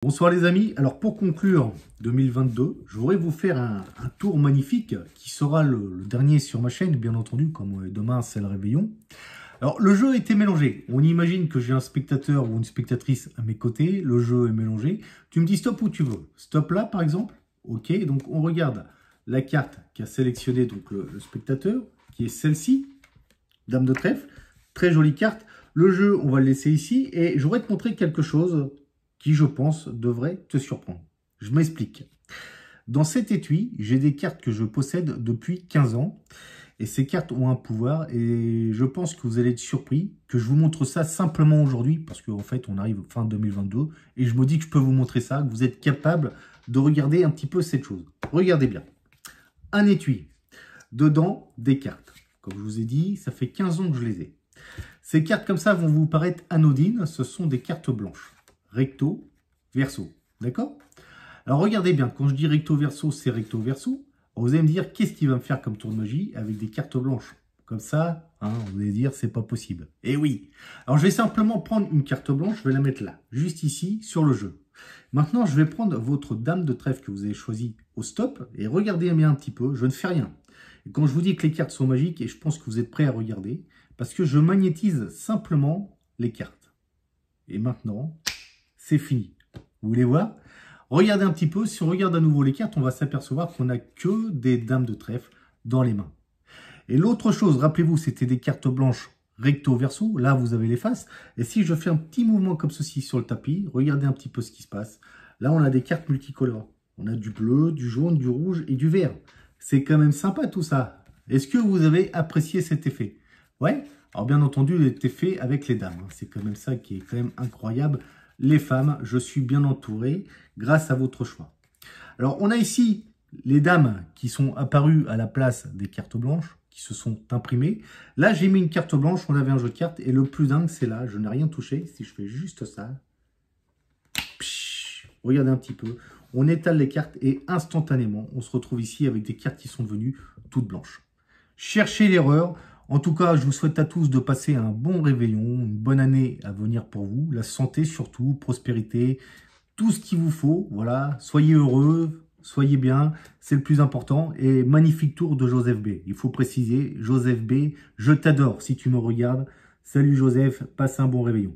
Bonsoir les amis, alors pour conclure 2022, je voudrais vous faire un tour magnifique qui sera le dernier sur ma chaîne, bien entendu, comme demain c'est le réveillon. Alors le jeu a été mélangé, on imagine que j'ai un spectateur ou une spectatrice à mes côtés, le jeu est mélangé, tu me dis stop où tu veux, stop là par exemple, ok, donc on regarde la carte qu'a sélectionnée donc le spectateur, qui est celle-ci, Dame de trèfle, très jolie carte, le jeu on va le laisser ici et je voudrais te montrer quelque chose qui, je pense, devrait te surprendre. Je m'explique. Dans cet étui, j'ai des cartes que je possède depuis 15 ans. Et ces cartes ont un pouvoir. Et je pense que vous allez être surpris que je vous montre ça simplement aujourd'hui. Parce qu'en fait, on arrive fin 2022. Et je me dis que je peux vous montrer ça. Que vous êtes capable de regarder un petit peu cette chose. Regardez bien. Un étui. Dedans, des cartes. Comme je vous ai dit, ça fait 15 ans que je les ai. Ces cartes comme ça vont vous paraître anodines. Ce sont des cartes blanches. Recto, verso. D'accord? Alors regardez bien, quand je dis recto, verso, c'est recto, verso. Vous allez me dire, qu'est-ce qu'il va me faire comme tour de magie avec des cartes blanches? Comme ça, hein, vous allez dire, c'est pas possible. Eh oui. Alors je vais simplement prendre une carte blanche, je vais la mettre là, juste ici, sur le jeu. Maintenant, je vais prendre votre dame de trèfle que vous avez choisie au stop, et regardez bien un petit peu, je ne fais rien. Et quand je vous dis que les cartes sont magiques, et je pense que vous êtes prêts à regarder, parce que je magnétise simplement les cartes. Et maintenant, c'est fini. Vous voulez voir? Regardez un petit peu. Si on regarde à nouveau les cartes, on va s'apercevoir qu'on n'a que des dames de trèfle dans les mains. Et l'autre chose, rappelez-vous, c'était des cartes blanches recto verso. Là, vous avez les faces. Et si je fais un petit mouvement comme ceci sur le tapis, regardez un petit peu ce qui se passe. Là, on a des cartes multicolores. On a du bleu, du jaune, du rouge et du vert. C'est quand même sympa tout ça. Est-ce que vous avez apprécié cet effet? Ouais. Alors bien entendu, il est fait avec les dames. C'est quand même ça qui est quand même incroyable. Les femmes, je suis bien entouré grâce à votre choix. Alors, on a ici les dames qui sont apparues à la place des cartes blanches, qui se sont imprimées. Là, j'ai mis une carte blanche, on avait un jeu de cartes, et le plus dingue, c'est là, je n'ai rien touché. Si je fais juste ça, regardez un petit peu, on étale les cartes, et instantanément, on se retrouve ici avec des cartes qui sont devenues toutes blanches. Cherchez l'erreur. En tout cas, je vous souhaite à tous de passer un bon réveillon, une bonne année à venir pour vous, la santé surtout, prospérité, tout ce qu'il vous faut. Voilà, soyez heureux, soyez bien, c'est le plus important. Et magnifique tour de Joseph B. Il faut préciser, Joseph B, je t'adore si tu me regardes. Salut Joseph, passe un bon réveillon.